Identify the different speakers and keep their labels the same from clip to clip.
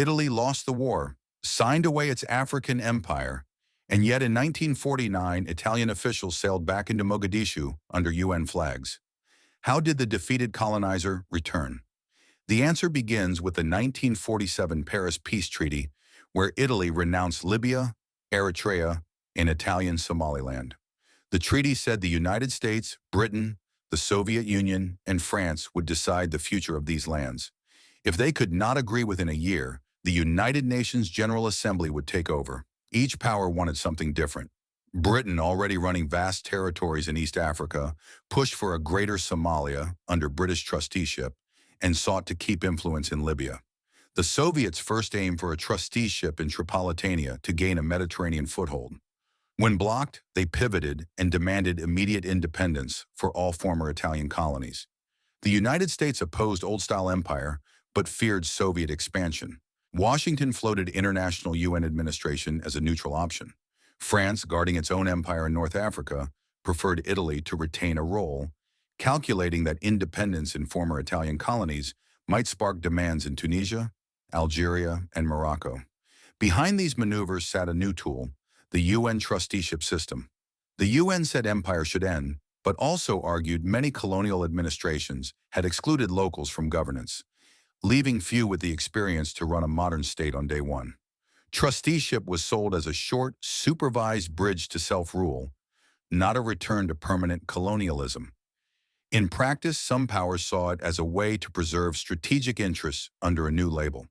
Speaker 1: Italy lost the war, signed away its African empire, and yet in 1949, Italian officials sailed back into Mogadishu under UN flags. How did the defeated colonizer return? The answer begins with the 1947 Paris Peace Treaty, where Italy renounced Libya, Eritrea, and Italian Somaliland. The treaty said the United States, Britain, the Soviet Union, and France would decide the future of these lands. If they could not agree within a year, the United Nations General Assembly would take over. Each power wanted something different. Britain, already running vast territories in East Africa, pushed for a greater Somalia under British trusteeship and sought to keep influence in Libya. The Soviets first aimed for a trusteeship in Tripolitania to gain a Mediterranean foothold. When blocked, they pivoted and demanded immediate independence for all former Italian colonies. The United States opposed old-style empire, but feared Soviet expansion. Washington floated international UN administration as a neutral option. France, guarding its own empire in North Africa, preferred Italy to retain a role, calculating that independence in former Italian colonies might spark demands in Tunisia, Algeria, and Morocco. Behind these maneuvers sat a new tool, the UN trusteeship system. The UN said empire should end, but also argued many colonial administrations had excluded locals from governance, leaving few with the experience to run a modern state on day one. Trusteeship was sold as a short, supervised bridge to self-rule, not a return to permanent colonialism. In practice, some powers saw it as a way to preserve strategic interests under a new label.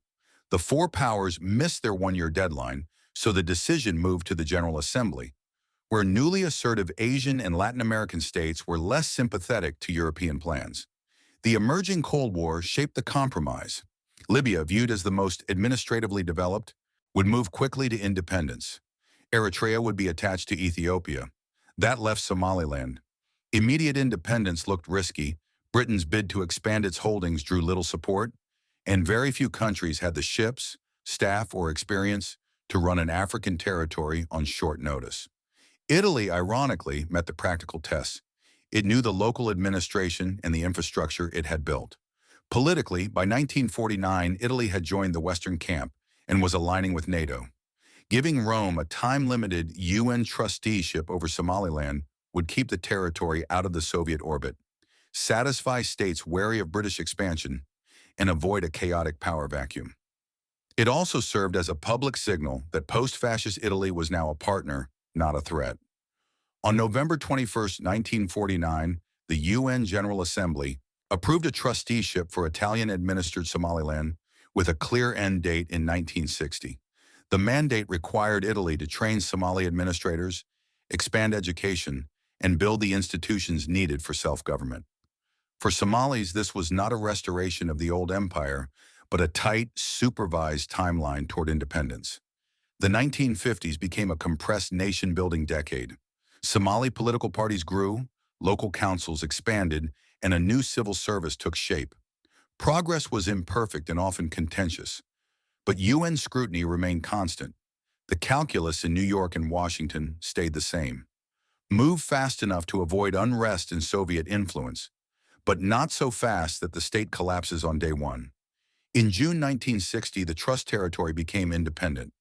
Speaker 1: The four powers missed their one-year deadline, so the decision moved to the General Assembly, where newly assertive Asian and Latin American states were less sympathetic to European plans. The emerging Cold War shaped the compromise. Libya, viewed as the most administratively developed, would move quickly to independence. Eritrea would be attached to Ethiopia. That left Somaliland. Immediate independence looked risky. Britain's bid to expand its holdings drew little support, and very few countries had the ships, staff, or experience to run an African territory on short notice. Italy, ironically, met the practical tests. It knew the local administration and the infrastructure it had built. Politically, by 1949, Italy had joined the Western camp and was aligning with NATO. Giving Rome a time-limited UN trusteeship over Somaliland would keep the territory out of the Soviet orbit, satisfy states wary of British expansion, and avoid a chaotic power vacuum. It also served as a public signal that post-fascist Italy was now a partner, not a threat. On November 21, 1949, the UN General Assembly approved a trusteeship for Italian-administered Somaliland with a clear end date in 1960. The mandate required Italy to train Somali administrators, expand education, and build the institutions needed for self-government. For Somalis, this was not a restoration of the old empire, but a tight, supervised timeline toward independence. The 1950s became a compressed nation-building decade. Somali political parties grew, local councils expanded, and a new civil service took shape. Progress was imperfect and often contentious, but UN scrutiny remained constant. The calculus in New York and Washington stayed the same. Move fast enough to avoid unrest and Soviet influence, but not so fast that the state collapses on day one. In June 1960, the Trust Territory became independent.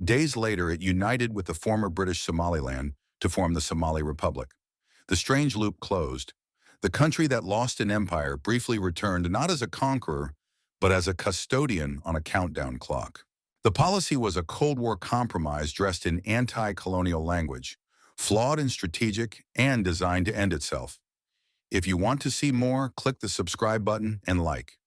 Speaker 1: Days later, it united with the former British Somaliland to form the Somali Republic. The strange loop closed. The country that lost an empire briefly returned not as a conqueror, but as a custodian on a countdown clock. The policy was a Cold War compromise dressed in anti-colonial language, flawed and strategic, and designed to end itself. If you want to see more, click the subscribe button and like.